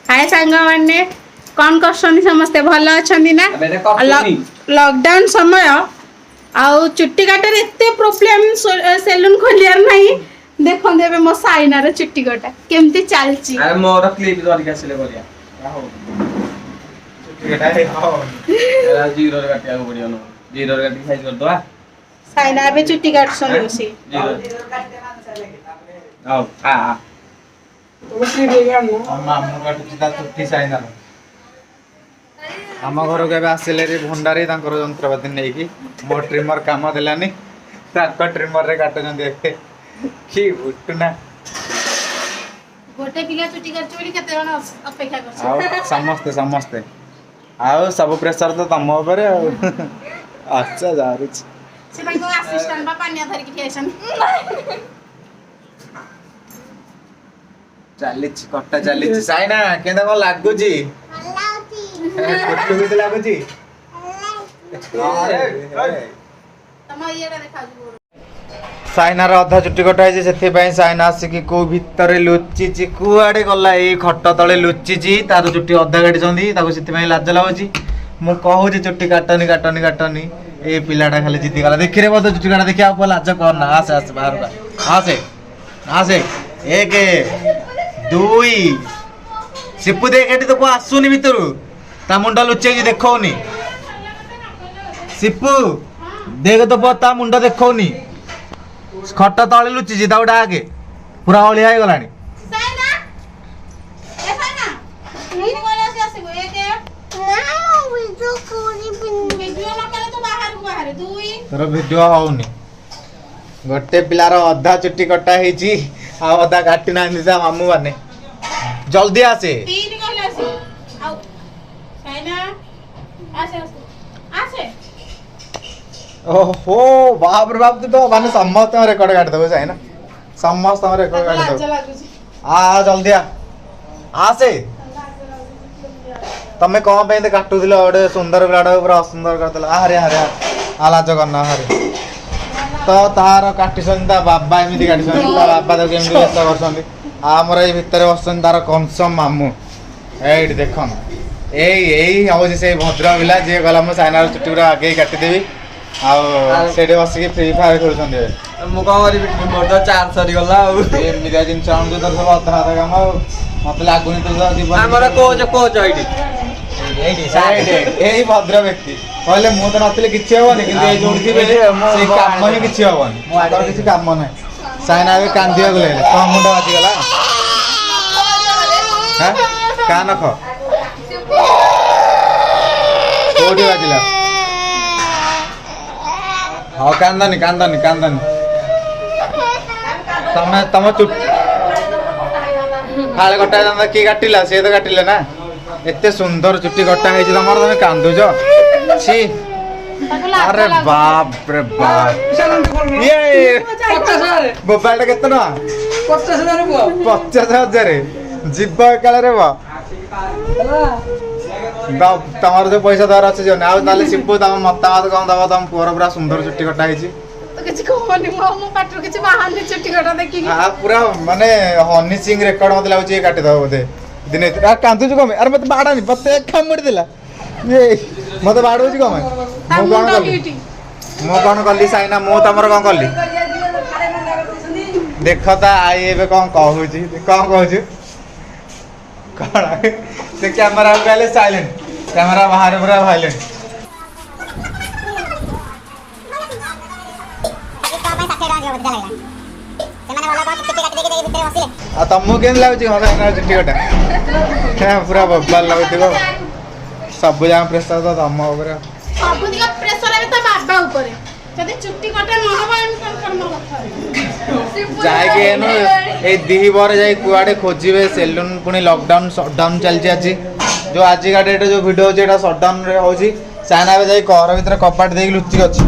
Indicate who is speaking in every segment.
Speaker 1: हाय सांग माने कौन कर समस्ते भल अच्छा ना लॉकडाउन समय आउ चुट्टी काटर एते प्रॉब्लम सैलून खोलियार नहीं देखो देबे मो साइनार चुट्टी कटा केमती चलची
Speaker 2: अरे मोर क्लिप धर के आसले बोलिया हो चुट्टी कटा हे हो एला जीरो रे काटिया को पड़ियो न जीरो रे काटी साइज कर दवा
Speaker 1: साइना बे चुट्टी काट सन बसी
Speaker 2: जीरो आओ आ
Speaker 1: उसी देगा मो
Speaker 2: मामू काटुची ता चुट्टी साइनार आम घर के आसिले भंडारी यंत्रपाति नहीं कि मो ट्रिमर काम देलानी ट्रिमर रे काटुन देखे कि उठना
Speaker 1: गोटे पिला चुट्टी काट चोरी केते जण अपेक्षा कर
Speaker 2: आओ समस्ते समस्ते आओ सब प्रेशर तो तम ऊपर अच्छा जारुच
Speaker 1: से भाई को असिस्टेंट बा पानिया धर के ठेसन
Speaker 2: चालीच कट्टा चालीच साइना केंदा को लागु जी कुछ भी लागु जी अरे
Speaker 1: तम येडा देखा जी
Speaker 2: साइनार अधा चुट्टी कटा है से साइना आसिकी को भितर लुचिची कुआडे गला ए खट तले लुचिची तार चुट्टी अधा काटी से लाज लगुच मु कहूँ चुट्टी काटनी काटनी काटनी ए पिलाटा खाली जिद्दी गला देखी रे बोध चुट्टी काटा देखिए आप लाज करना आसे आसे बाहर आसे आसे एक दुई सिपु देख तो को आसुनी भितर ता मुंडा लुचे देखौनी सिपु देख तो ता मुंडा देखौनी खट तले लुचि गोटे आगे पूरा अलिया हो गलानी
Speaker 1: साइना ए साइना नहीं बोले से आसीबो एक ना वीडियो कोनी वीडियो न करे तो बाहर दुई
Speaker 2: तोर वीडियो होउनी गोटे पिलार अधा चुट्टी कटा हेची आ अधा काटी ना निसा मामू माने जल्दी आसे
Speaker 1: तीन कहले आसी आउ साइना आसे आसे
Speaker 2: ओहो बाप रे बाप तो माने समस्त रेकॉर्ड काट दबो है ना समस्त रेकॉर्ड काट दबो आ जल्दी आसे तमे कौन पे काटू दिलो ओडे सुंदर बिलाडो पूरा असुंदर कर दिलो अरे अरे आ लाज करना अरे तो तार काटिसन ता बाबा एमिति काटिसन ता बाबा तो केमिति व्यस्त करसन हमर ए भितर बसन तार कंसम मामू एइट देखन एई हो से भद्र बिला जे गला म साइनार चुट्टी पूरा आगे काटी देबी सेठे बसिक फ्री फायर खेलुंट मु कौन करी मोर तो चार्ज सरी गला एमितिया जिनस आनु तो सब अधा अधा काम मत लागुनी तो जीवन हमर कोच कोच आईडी एई भद्र व्यक्ति कहले मु तो नथिले किछि होबनी किंतु ए जोडी थिबे से काम ही किछि होबनी मु आगर किछि काम नै साइना बे कांदिया गले तो मुंडा बाजी गला हां कान ख कोडी बाजिला हाँ कांदनी कांदनी कांदनी तमे तम चुट फाळे कटा दांदा की काटिला से तो काटिले ना एते सुंदर चुट्टी कटा है तमर तमे कांदुज छी अरे बाप रे बाप ये 50,000 मोबाइल केते ना 50,000 50,000 जीव काले रे बा तमर जो पैसा दर अच्छे जो आ सिपु तम मतामत कौन दबा तुम पुअर पूरा सुंदर चुट्टी कटा है पूरा माने हनी सिंह रेकर्ड मत लगुच काटी दब बोधे दिन कांदुच कम अरे मत बाड़ानी मत कामुड़ी देला मत बाड़ू कम मु कौन कली साइना मु तमर कौन कली देख ता आई एबे कौन कहूँ कौन कहूँ से कैमरा पहले साइलेंट कैमरा बाहर पूरा वायलेंट तमको केन लगुच चुट्टी कटा पूरा बबाल लगुव सब जहाँ प्रेसर तो तम जाए कुआडे खोजे सेलून पुणी लॉकडाउन सटडाउन चलती आज जो आज का डेट जो वीडियो होता सटडाउन हो साइना जाए घर भर कपाट दे लुचिक अच्छी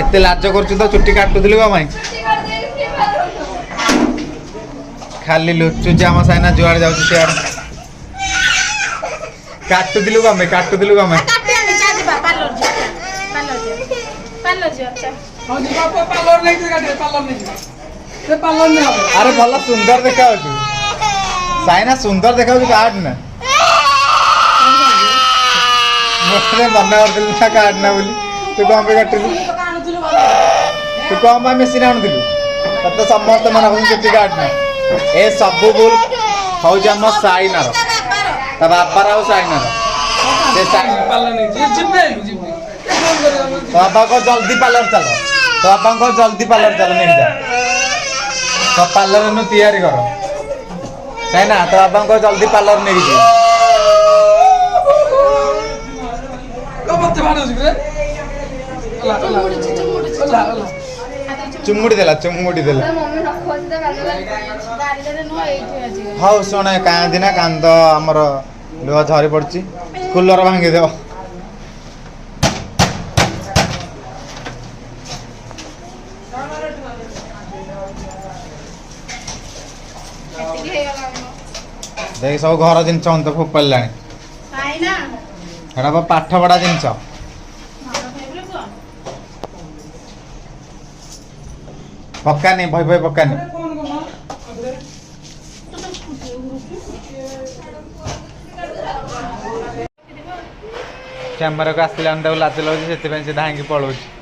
Speaker 2: एत लाज कर चुट्टी काटुल खाली लुचुची आम साइना जुआड़े जाऊँ सियाड़े काटुलु कमे
Speaker 1: ପାର୍ଲର ଯିବା ଆଚ୍ଛା
Speaker 3: ହଁ ଯିବା ପାର୍ଲର ନେଇକି ଗାଡି ପାର୍ଲର ନେଇକି ସେ ପାର୍ଲର ନେଇ ହବ
Speaker 2: ଆରେ ଭଲ ସୁନ୍ଦର ଦେଖାଯାଉଛି ସାଇନା ସୁନ୍ଦର ଦେଖାଯାଉଛି କାଟ ନା ମୋତେ ମନା କରିଦେଲୁ ନା କାଟ ନା ବୋଲି ତୁ କଣ ପାଇଁ କାଟିଲୁ ତୁ କଣ ପାଇଁ ମେସିନ୍ ଆଣୁଥିଲୁ ତତେ ସମସ୍ତେ ମନା କରୁଛନ୍ତି ଚୁଟି କାଟ ନା ଏ ସବୁ ଭୁଲ ହଉଛି ଆମ ସାଇନାର ତା ବାବାର ଆଉ ସାଇନାର ସେ
Speaker 3: ପାର୍ଲର ନେଇକି ଯିବେ ଯିବେ
Speaker 2: तो बाबा को जल्दी पार्लर चलो तो बाबा को जल्दी पार्लर चलो नहीं जा तो पार्लर नु तैयारी करो है ना तो बाबा को जल्दी पार्लर नहीं जी
Speaker 3: को मत भाड़ो जिगरे
Speaker 2: चुम्मुड़ी देला
Speaker 1: मम्मी रखो से गाड़ी नो एठी अछि
Speaker 2: हाउ सुने कांदी ना कांद हमर लुहा झरी पड़ची कूलर भांगी देव देख सब घर जिनस तो फोपाड़ा एटा पाठ पढ़ा जिनस पकानी भय भय पकानी कैमेरा को आसला लाज लगे से धाँगी पलाऊँ